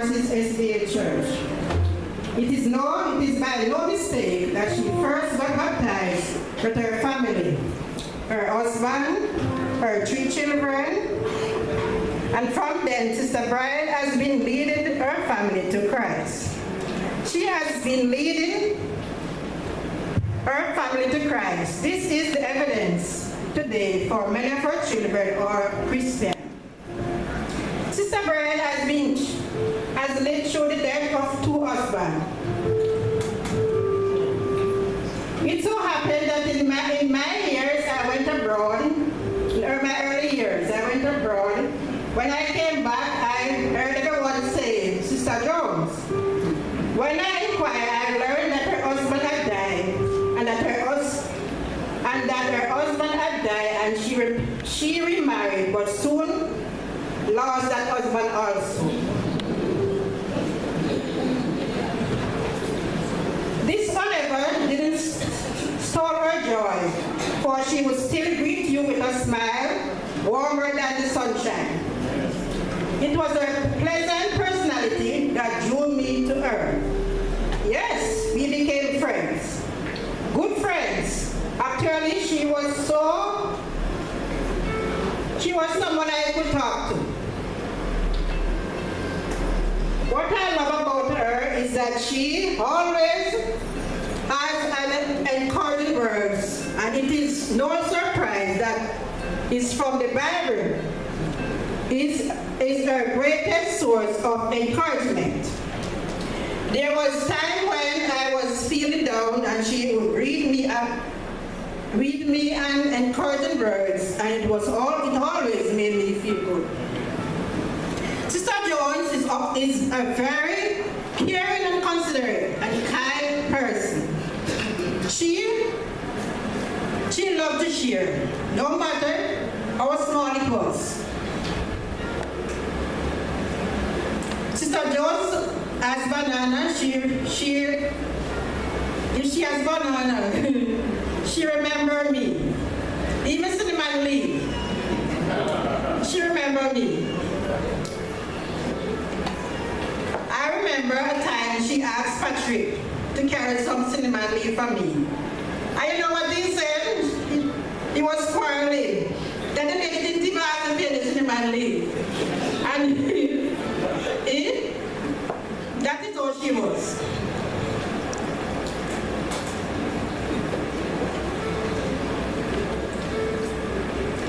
SDA Church. It is by no mistake that she first got baptized with her family, her husband, her 3 children, and from then, Sister Bryan has been leading her family to Christ. She has been leading her family to Christ. This is the evidence today for many of her children are Christian. Sister Bryan has lived through the death of 2 husbands. It so happened that in my years I went abroad, in my early years I went abroad. When I came back, I heard everyone say, Sister Jones. When I inquired, I learned that her husband had died, and that her husband had died, and she remarried, but soon lost that husband also. This, however, didn't stall her joy, for she would still greet you with a smile, warmer than the sunshine. It was her pleasant personality that drew me to her. Yes, we became friends, good friends. Actually, she was someone I could talk to. What I love about her is that she always has an encouraging words, and it is no surprise that it's from the Bible. Is her greatest source of encouragement. There was time when I was feeling down, and she would read me an encouraging words, and it always made me feel good. Sister Jones is a very caring and considerate and kind person. She loved to share, no matter how small it was. Sister Jones has banana. If she has banana, she remember me. Even cinnamon leaf, she remember me. I remember a time she asked Patrick to carry some cinnamon leaf for me. And you know what he said? He was quarreling. Then the lady didn't even ask him to pay the cinnamon leaf. And that is all she was.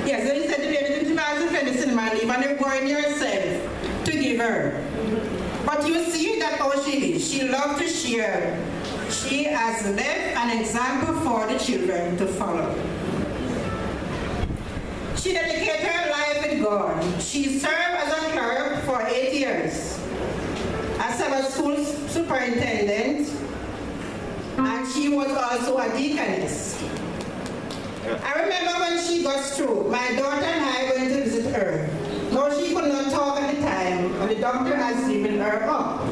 Yes, so he said the lady didn't even ask him to pay the cinnamon leaf, and you're going yourself to give her. But you see that how she is. She loves to share. She has left an example for the children to follow. She dedicated her life with God. She served as a clerk for 8 years, as a school superintendent, and she was also a deaconess. I remember when she got through, my daughter and I went to visit her. No, she could not talk at the time, and the doctor has given her up.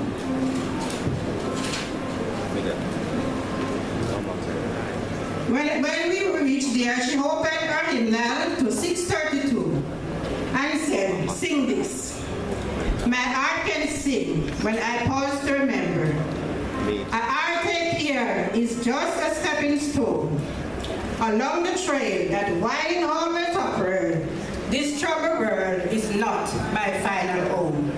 When we reached there, she opened her hymnal to 632 and said, "Sing this. My heart can sing when I pause to remember. A heartache here is just a stepping stone along the trail that winding always upward. This troubled world is not my final home."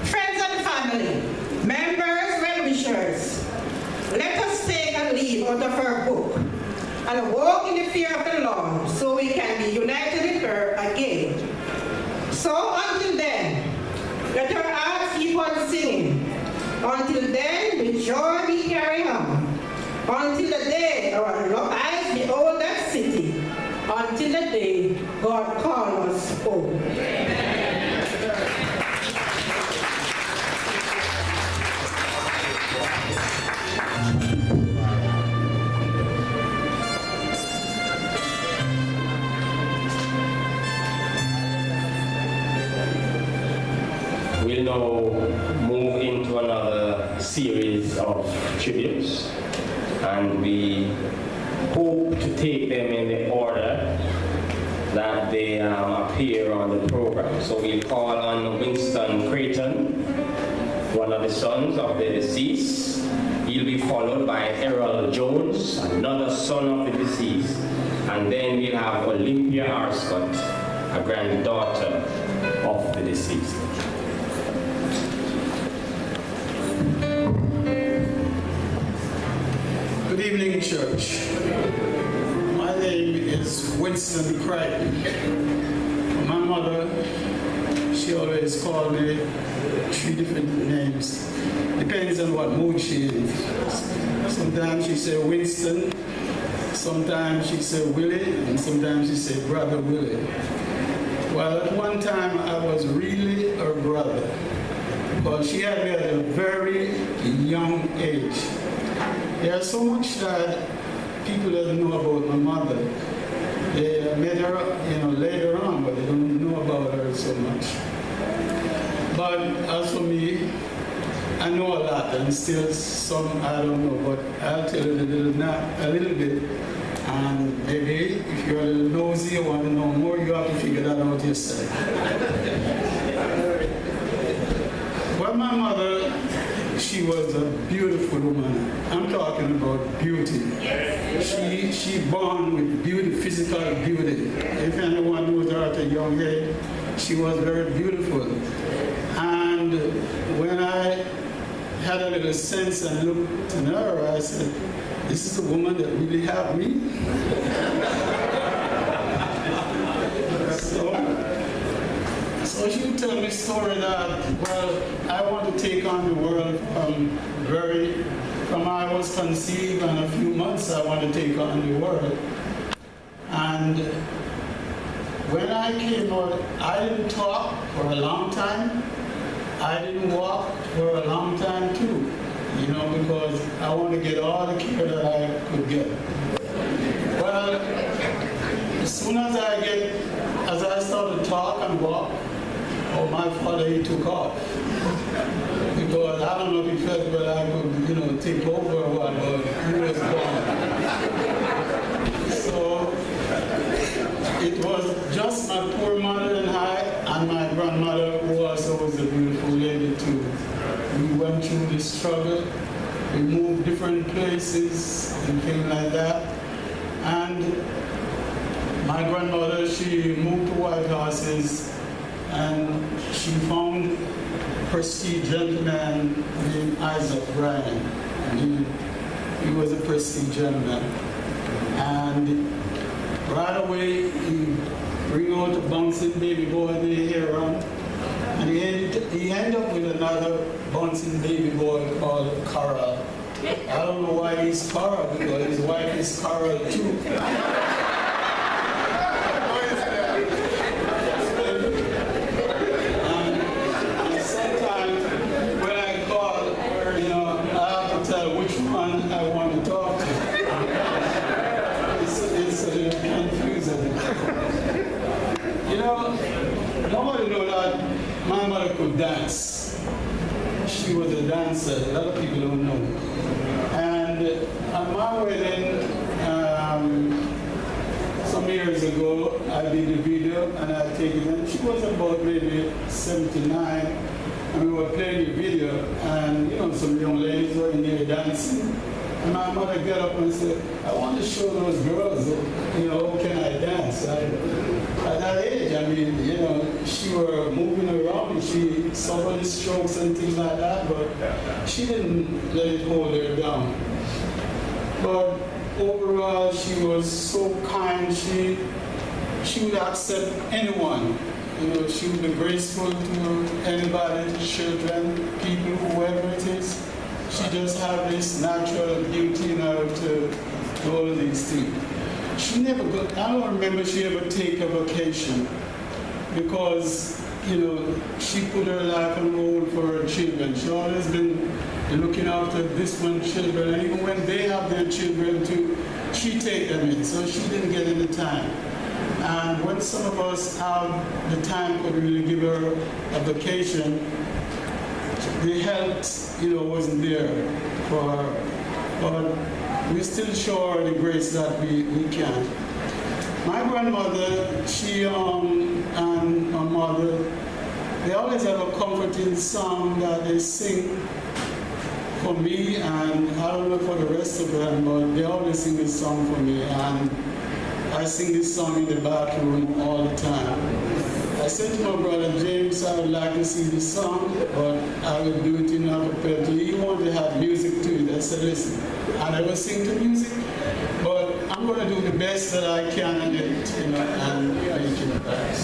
Friends and family, members, well-wishers, let us take a leaf out of her book and walk in the fear of the Lord so we can be united with her again. So until then, let our hearts keep on singing. Until then, with joy we carry on. Until the day our eyes behold that city. Until the day God calls us home. We'll now move into another series of tributes, and we hope to take them in the order that they appear on the program. So we'll call on Winston Creighton one of the sons of the deceased. He'll be followed by Errol Jones, another son of the deceased. And then we'll have Olympia Arscott, a granddaughter of the deceased. Good evening, church. My name is Winston Crichton. My mother, she always called me 3 different names. Depends on what mood she in. Sometimes she said Winston, sometimes she said Willie, and sometimes she said Brother Willie. Well, at one time I was really her brother, because she had me at a very young age. There's so much that people don't know about my mother. They met her, later on, but they don't know about her so much. But as for me, I know a lot, and still some I don't know. But I'll tell you a little bit. And maybe if you're a little nosy or want to know more, you have to figure that out yourself. Well, my mother, she was a beautiful woman. I'm talking about beauty. She born with beauty, physical beauty. If anyone knows her at a young age, she was very beautiful. And when I had a little sense and looked in her, I said, this is a woman that really helped me. So she would tell me a story that, well, I want to take on the world from I was conceived, and a few months I want to take on the world. And when I came out, I didn't talk for a long time. I didn't walk for a long time too, because I want to get all the care that I could get. Well, as soon as I started to talk and walk, my father, he took off. Because I don't know if he felt that I could, take over or what, but he was gone. So it was just my poor mother and I, and my grandmother, who also was a beautiful lady too. We went through this struggle. We moved different places and things like that. And my grandmother, she moved to White Horses, and she found a prestige gentleman named Bryan. He was a prestige gentleman. And right away, he bring out a bouncing baby boy named Aaron, and he ended up with another bouncing baby boy called Carl. I don't know why he's Carl, because his wife is Carl too. And sometimes when I call, I have to tell which one I want to talk to. It's a little confusing. Nobody knows that my mother could dance. She was a dancer. A lot of people don't know. And at my wedding, some years ago, I did a video and I take it in. She was about maybe 79, and we were playing the video, and some young ladies were in there dancing. And my mother got up and said, I want to show those girls, how can I dance? At that age, she were moving around, she suffered strokes and things like that, but she didn't let it hold her down. But overall, she was so kind. She would accept anyone. She would be graceful to anybody, children, people, whoever it is. She just had this natural beauty in her to do all of these things. She never got, I don't remember she ever take a vacation, because, she put her life on hold for her children. She always been looking after this one's children, and even when they have their children too, she take them in, so she didn't get any time. And when some of us have the time could really give her a vacation, the health, wasn't there for her. But we still show her the grace that we can. My grandmother, she and my mother, They always have a comforting song that they sing for me, and I don't know for the rest of them, but they always sing this song for me, and I sing this song in the bathroom all the time. I said to my brother James, I would like to sing this song, but I will do it in a cappella. He wanted to have music to it. I said, listen, I never sing to music, but I'm going to do the best that I can in it, you know, and make it back.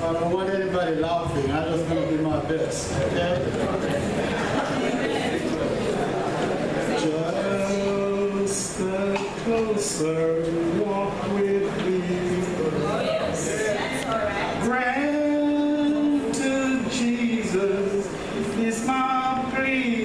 I don't want anybody laughing. I'm just going to do my best, okay? Just a closer walk with me. Oh, yes. That's all right. Grant to Jesus is my plea.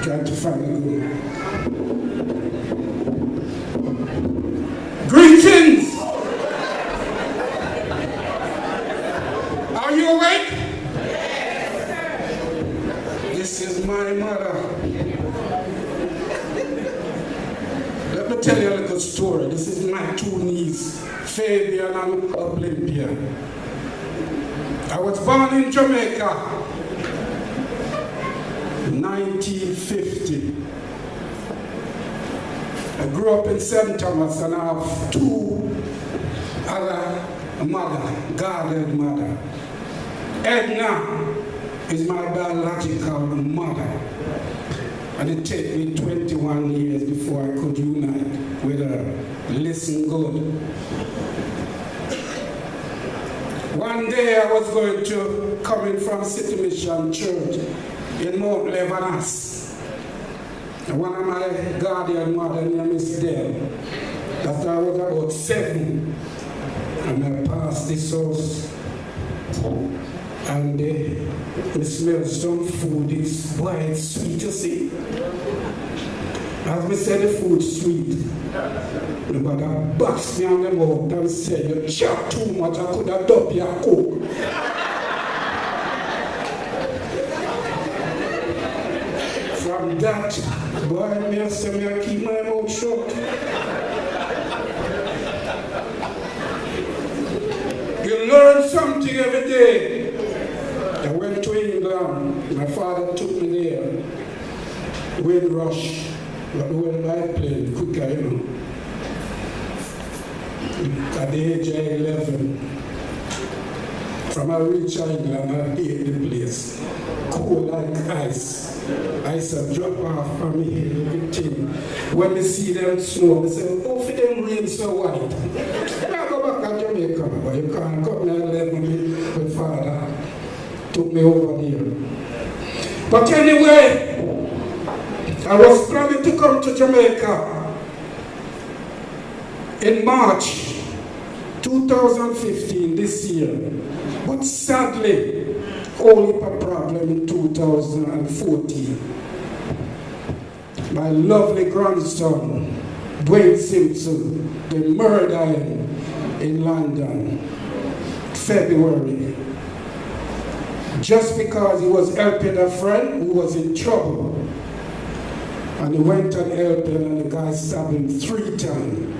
Trying to find a good man. Greetings! Are you awake? This is my mother. Let me tell you a little story. This is my two nieces, Fabian and Olympia. I was born in Jamaica, 1950. I grew up in St. Thomas and I have two other mother, guardian mother. Edna is my biological mother. And it took me 21 years before I could unite with her. Listen good. One day I was going to come in from City Mission Church in Mount Lebanon. And one of my guardian mother named Miss Dale. After I was about 7, and I passed this house, and I smelled some food. It's quite sweet, you see. As we said, the food's sweet. The mother boxed me on the mouth and said, "You chat too much, I could have dumped your coke." From that, boy, me I say, me I keep my mouth shut. You learn something every day. I went to England. My father took me there. Wind rush. But when I played quicker, you know. At the age of 11, from I reached England, I hate the place. Cool like ice. Ice a drop off from me, everything. When they see them snow, they say, "Oh, for them rain so white." I go back to Jamaica, but you can't come there 11 with father. Took me over there. But anyway, I was planning to come to Jamaica in March 2015, this year. But sadly, only a problem in 2014. My lovely grandson, Dwayne Simpson, they murdered him in London, February. Just because he was helping a friend who was in trouble. And he went and helped him, and the guy stabbed him 3 times.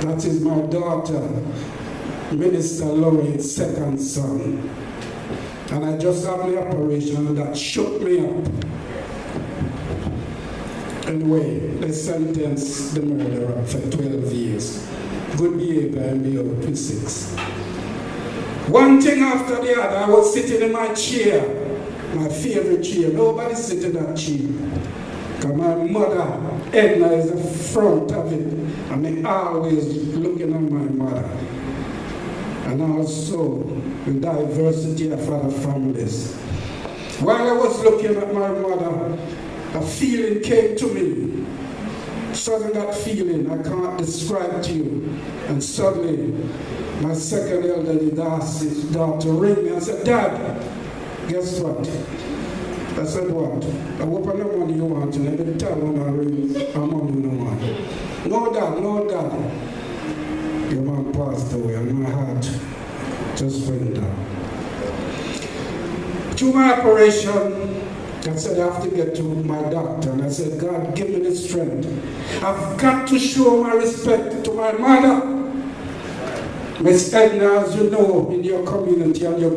That is my daughter, Minister Lorraine's second son. And I just had the operation, and that shook me up. Anyway, they sentenced the murderer for 12 years. Good behavior and be out for 6. One thing after the other, I was sitting in my chair, my favorite chair. Nobody sit in that chair. Because my mother, Edna, is the front of it. And I always looking at my mother. And also the diversity of other families. While I was looking at my mother, a feeling came to me. Suddenly that feeling, I can't describe to you. And suddenly, my second elderly daughter rang me and said, "Dad, guess what?" I said, "What?" "I hope I know money you want, and I didn't tell them I'm money you don't want." No, Dad. Your mom passed away, and my heart just went down. Through my operation, I said, I have to get to my doctor. And I said, "God, give me the strength. I've got to show my respect to my mother. Miss Edna, as you know, in your community and your